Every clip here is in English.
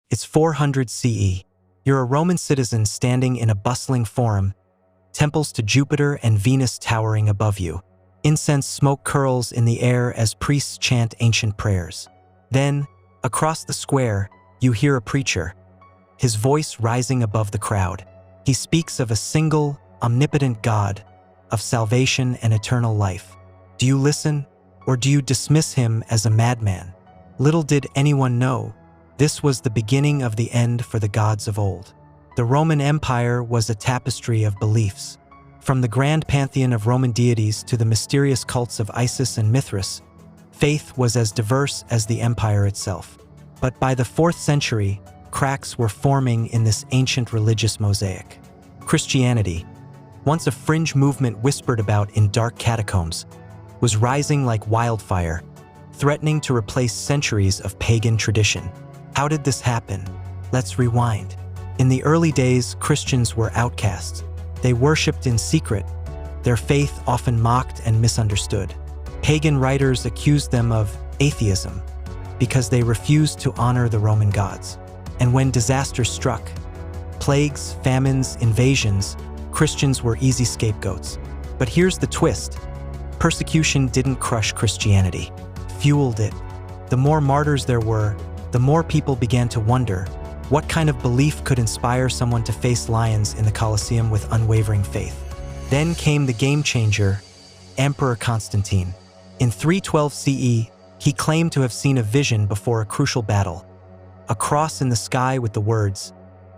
It's 400 CE. You're a Roman citizen standing in a bustling forum, temples to Jupiter and Venus towering above you. Incense smoke curls in the air as priests chant ancient prayers. Then, across the square, you hear a preacher, his voice rising above the crowd. He speaks of a single, omnipotent God, of salvation and eternal life. Do you listen, or do you dismiss him as a madman? Little did anyone know, this was the beginning of the end for the gods of old. The Roman Empire was a tapestry of beliefs. From the grand pantheon of Roman deities to the mysterious cults of Isis and Mithras, faith was as diverse as the empire itself. But by the 4th century, cracks were forming in this ancient religious mosaic. Christianity, once a fringe movement whispered about in dark catacombs, was rising like wildfire, threatening to replace centuries of pagan tradition. How did this happen? Let's rewind. In the early days, Christians were outcasts. They worshipped in secret, their faith often mocked and misunderstood. Pagan writers accused them of atheism because they refused to honor the Roman gods. And when disaster struck, plagues, famines, invasions, Christians were easy scapegoats. But here's the twist. Persecution didn't crush Christianity, fueled it. The more martyrs there were, the more people began to wonder, what kind of belief could inspire someone to face lions in the Colosseum with unwavering faith? Then came the game changer, Emperor Constantine. In 312 CE, he claimed to have seen a vision before a crucial battle, a cross in the sky with the words,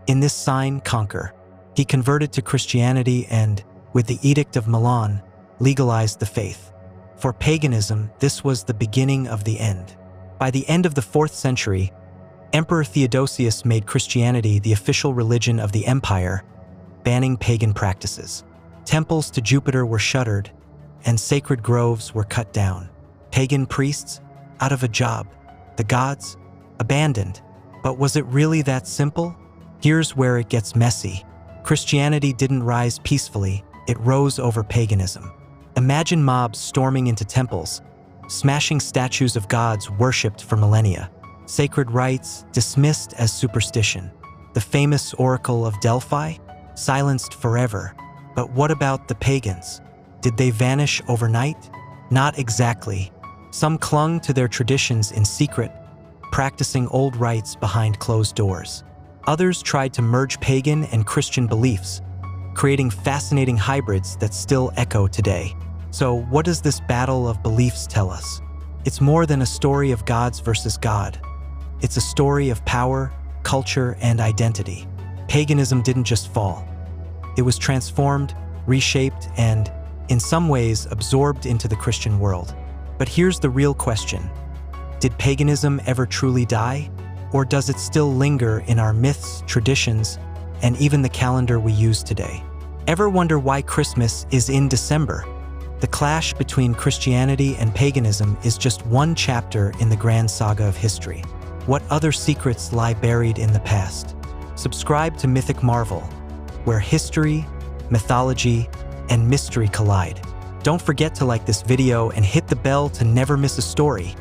"In this sign, conquer." He converted to Christianity and, with the Edict of Milan, legalized the faith. For paganism, this was the beginning of the end. By the end of the 4th century, Emperor Theodosius made Christianity the official religion of the empire, banning pagan practices. Temples to Jupiter were shuttered, and sacred groves were cut down. Pagan priests, out of a job. The gods, abandoned. But was it really that simple? Here's where it gets messy. Christianity didn't rise peacefully, it rose over paganism. Imagine mobs storming into temples, smashing statues of gods worshipped for millennia. Sacred rites dismissed as superstition. The famous Oracle of Delphi, silenced forever. But what about the pagans? Did they vanish overnight? Not exactly. Some clung to their traditions in secret, practicing old rites behind closed doors. Others tried to merge pagan and Christian beliefs, creating fascinating hybrids that still echo today. So, what does this battle of beliefs tell us? It's more than a story of gods versus God. It's a story of power, culture, and identity. Paganism didn't just fall. It was transformed, reshaped, and, in some ways, absorbed into the Christian world. But here's the real question. Did paganism ever truly die? Or does it still linger in our myths, traditions, and even the calendar we use today? Ever wonder why Christmas is in December? The clash between Christianity and paganism is just one chapter in the grand saga of history. What other secrets lie buried in the past? Subscribe to MythicMarvel, where history, mythology, and mystery collide. Don't forget to like this video and hit the bell to never miss a story.